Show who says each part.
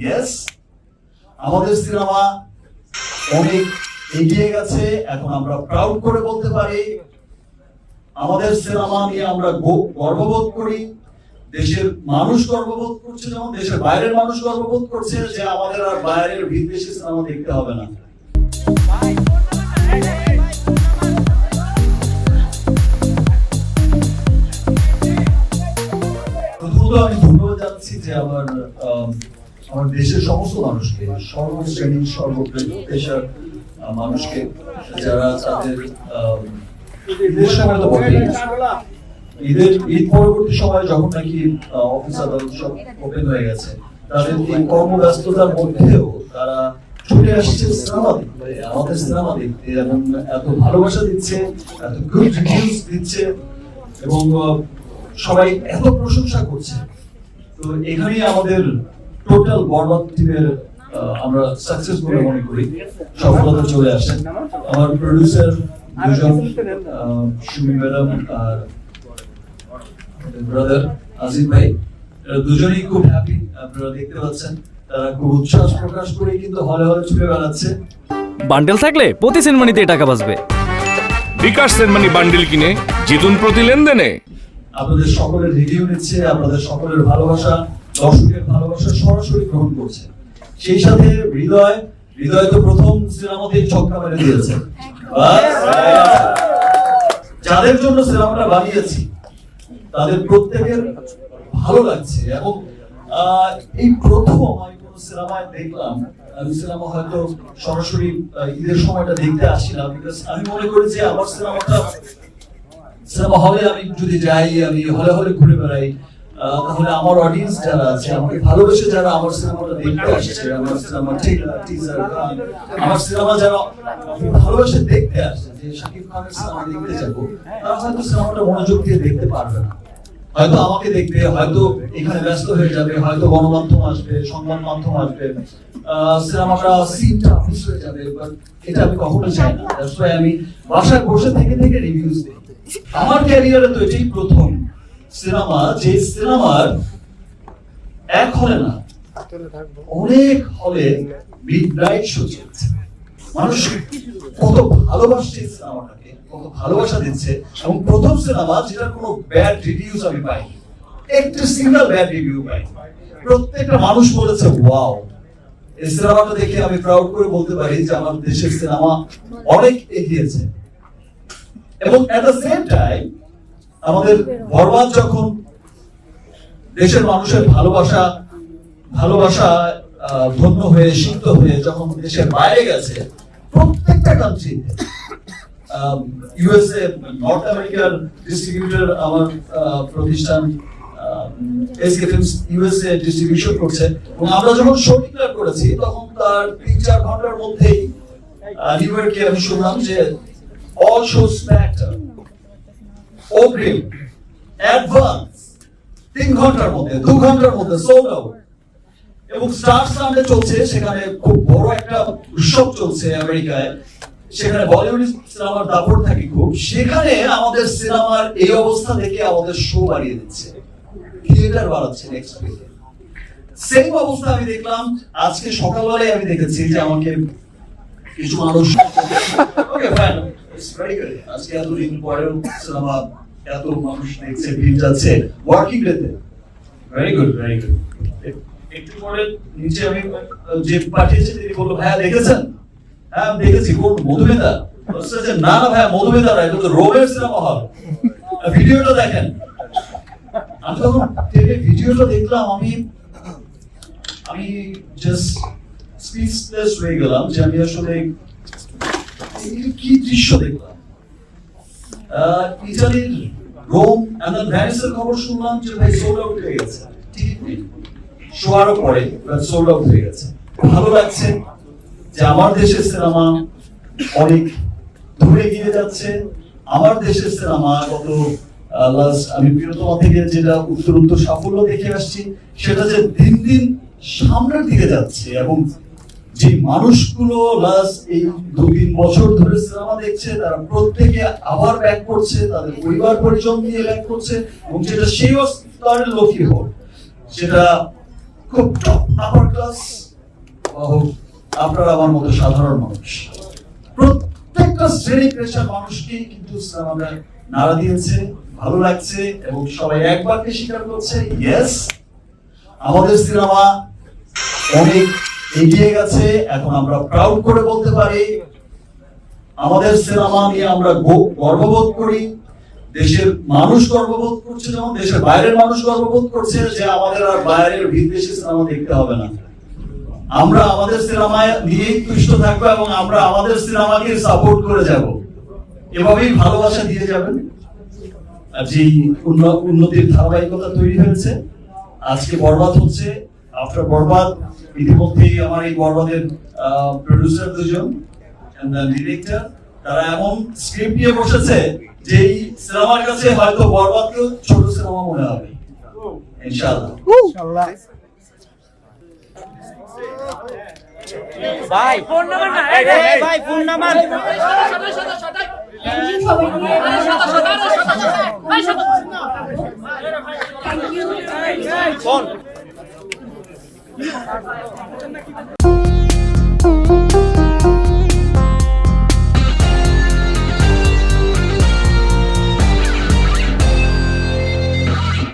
Speaker 1: Yes, আমাদের cinema অনেক এগিয়ে গেছে। এখন আমরা প্রাউড করে বলতে পারি আমাদের সিনেমা নিয়ে আমরা গর্ববোধ করি। দেশের মানুষ গর্ববোধ করছে, যেমন দেশের বাইরের মানুষ গর্ববোধ করছে যে আমাদের আর বাইরের বিদেশি সিনেমা দেখতে হবে না। প্রথমত আমি ধন্যবাদ জানাচ্ছি যে আমার দেশের সমস্ত মানুষকে, সর্বশ্রেণীর সর্বপেশার মানুষকে, যারা তাদের ঈদের সময় তো বটেই, ঈদ পরবর্তী সময় যখন নাকি অফিস আদালত সব ওপেন হয়ে গেছে, তাদের এই কর্মব্যস্ততার মধ্যেও তারা ছুটে আসছে সিনেমা দেখতে, আমাদের সিনেমা দেখতে, এবং এত ভালোবাসা দিচ্ছে, এত গুড রিভিউজ দিচ্ছে, এবং সবাই এত প্রশংসা করছে। তো এখানেই আমাদের টোটাল বরবাদ টিমের আমরা সাকসেস বলে মনে করি, সফলতা চলে আসে। আমার প্রোডিউসার দুজন, সুমি ম্যাডাম আর ব্রাদার আজিম ভাই, দুজনেই খুব হ্যাপি। আপনারা দেখতে পাচ্ছেন তারা খুব উচ্ছ্বাস প্রকাশ করে কিন্তু হলে হলে ছুটে বেড়াচ্ছে।
Speaker 2: বান্ডেল থাকলে প্রতি সেনমানিতে টাকা বাঁচবে।
Speaker 3: বিকাশ সেনমানি বান্ডেল কিনে জিতুন প্রতি লেনদেনে।
Speaker 1: আপনাদের সকলের রিভিউ নিচ্ছে, আপনাদের সকলের ভালোবাসা, দর্শকের ভালোবাসা সরাসরি গ্রহণ করছে। সেই সাথে হৃদয় তো প্রথম সিনেমাতেই ছক্কা মেরে দিয়েছে। যাদের জন্য সিনেমাটা বানিয়েছি তাদের প্রত্যেকের ভালো লাগছে, এবং এই প্রথম আমি কোন সিনেমায় দেখলাম, আমি সিনেমা হয়তো সরাসরি ঈদের সময়টা দেখতে আসি না, বিকজ আমি মনে করি যে আমার সিনেমা হলে আমি যদি যাই, আমি হলে হলে ঘুরে বেড়াই, তাহলে আমার অডিয়েন্স যারা আছে, আমাকে ভালোবেসে যারা আমার সিনেমাটা দেখতে আসছে, আমার সিনেমা টিজার, আমার সিনেমা যারা ভালোবেসে দেখতে আসছে, যে শাকিব খানের সিনেমা দেখতে যাবো, তারা হয়তো সিনেমাটা মনোযোগ দিয়ে দেখতে পারবে না, হয়তো আমাকে দেখবে, হয়তো এখানে ব্যস্ত হয়ে যাবে, হয়তো গণমাধ্যম আসবে, সংবাদ মাধ্যম আসবে, সিনেমাটা সিনটা মিস হয়ে যাবে। বাট এটা আমি কখনো চাই না। দ্যাটস ওয়াই আমি বাসায় বসে থেকে রিভিউজ দিই। আমার ক্যারিয়ারে তো এটাই প্রথম সিনেমা যে সিনেমার এক হলে না, অনেক হলে মিডনাইট শো চলছে। মানুষ কত ভালোবাসছে সিনেমাটাকে, কত ভালোবাসা দিচ্ছে, এবং প্রথম সিনেমা যেটার কোনো ব্যাড রিভিউজ আমি পাই, একটা সিঙ্গেল ব্যাড রিভিউ পাই। প্রত্যেকটা মানুষ বলেছে ওয়াও। এই সিনেমাটা দেখে আমি প্রাউড করে বলতে পারি যে আমার দেশের সিনেমা অনেক এগিয়েছে। এবং এট দ্য সেম টাইম আমাদের বরবাদ যখন দেশের মানুষের ভালোবাসা ধন্য হয়ে, সিক্ত হয়ে যখন দেশের বাইরে গেছে, প্রত্যেকটা কান্ট্রি, ইউএসএ, নর্থ আমেরিকার ডিস্ট্রিবিউটর আমার প্রতিষ্ঠান এসকে ফিল্মস ইউএসএ ডিস্ট্রিবিউশন করছে, এবং আমরা যখন শো ডিক্লেয়ার করেছি তখন তার 3-4 ঘন্টার মধ্যেই নিউ ইয়র্কে আমি শুনলাম যে all shows smacked অগ্রিম অ্যাডভান্স 3 ঘন্টার মধ্যে, 2 ঘন্টার মধ্যে সোল্ড আউট। এবং স্টার সানডে চলছে, সেখানে খুব বড় একটা উৎসব চলছে আমেরিকায়, সেখানে বলিউড সিনেমার দাপট থাকে খুব, সেখানে আমাদের সিনেমার এই অবস্থা দেখে আমাদের শো বাড়িয়ে দিচ্ছে, থিয়েটার বাড়াচ্ছে নেক্সট উইকে। সেম অবস্থা আমি দেখলাম আজকে সকালবেলায়। আমি দেখেছি যে আমাকে কিছু মানুষ, okay fine, it's very good, আজকে এতদিন পরেও সিনেমা এত মানুষ দেখছে, ভিড় যাচ্ছে ওয়ার্কিং ডেতে, ভেরি গুড, ভেরি গুড। একটু পরে নিচে আমি যে পাঠিয়েছি তিনি বললো, ভাইয়া দেখেছেন? হ্যাঁ আমি দেখেছি। কোন মধুমেতা? না না ভাইয়া মধুমেতা না, এটা তো রোমের সিনেমা হল, ভিডিওটা দেখেন। আমি তখন ভিডিওটা দেখলাম, আমি জাস্ট স্পিচলেস হয়ে গেলাম যে আমি আসলে কি দৃশ্য দেখলাম। ইতালির রোম এবং ভ্যানিসের খবর শুনলাম যে ভাই সোল্ড আউট হয়ে গেছে, টিকিট নেই, শোয়ারও পরে সোল্ড আউট হয়ে গেছে। ভালো লাগছে যে আমার দেশের সিনেমা অনেক দূরে গিয়ে যাচ্ছে। আমার দেশের সিনেমা গত আমি প্রিয়তমা থেকে যেটা উত্তর সাফল্য দেখে আসছি, সেটা যে দিন দিন সামনের দিকে যাচ্ছে, এবং যে মানুষগুলো লাস্ট এই 2-3 বছর ধরে সিনেমা দেখছে, তারা প্রত্যেকে আবার ব্যাক করছে, তাদের পরিবার পরিজন নিয়ে ব্যাক করছে, এবং যেটা সেই স্তরের লোকই হোক, সেটা খুব টপ আপার ক্লাস, হোক আপনারা আমার মতো সাধারণ মানুষ, প্রত্যেকটা শ্রেণী পেশার মানুষকেই কিন্তু সিনেমাটা নাড়া দিয়েছে, ভালো লাগছে এবং সবাই একবারকে স্বীকার করছে ইয়েস আমাদের সিনেমা অনেক এগিয়ে গেছে। এখন আমরা প্রাউড করে বলতে পারি আমাদের সিনেমা নিয়ে আমরা গর্ববোধ করি, দেশের মানুষ গর্ববোধ করছে, যেমন দেশের বাইরের মানুষ গর্ববোধ করছে যে আমাদের আর বাইরের বিদেশি সিনেমা দেখতে হবে না, আমরা আমাদের সিনেমায় নিয়েই তুষ্ট থাকবো এবং আমরা আমাদের সিনেমাকে সাপোর্ট করে যাব, এভাবেই ভালোবাসা দিয়ে যাবেন। আর যে উন্নতির ধারাবাহিকতা তৈরি হয়েছে, আজকে বরবাদ হচ্ছে, আফটার বরবাদ ইতিমধ্যেই আমার এই বরবাদের প্রডিউসার দুজন ডিরেক্টর, তারা এমন স্ক্রিপ্ট নিয়ে বসেছে যে এই সিনেমার কাছে হয়তো বরবাদকেও ছোট সিনেমা মনে হবে ইনশাআল্লাহ।
Speaker 4: ভাই ফোন নাম্বার না, ভাই ফোন নাম্বার ফোন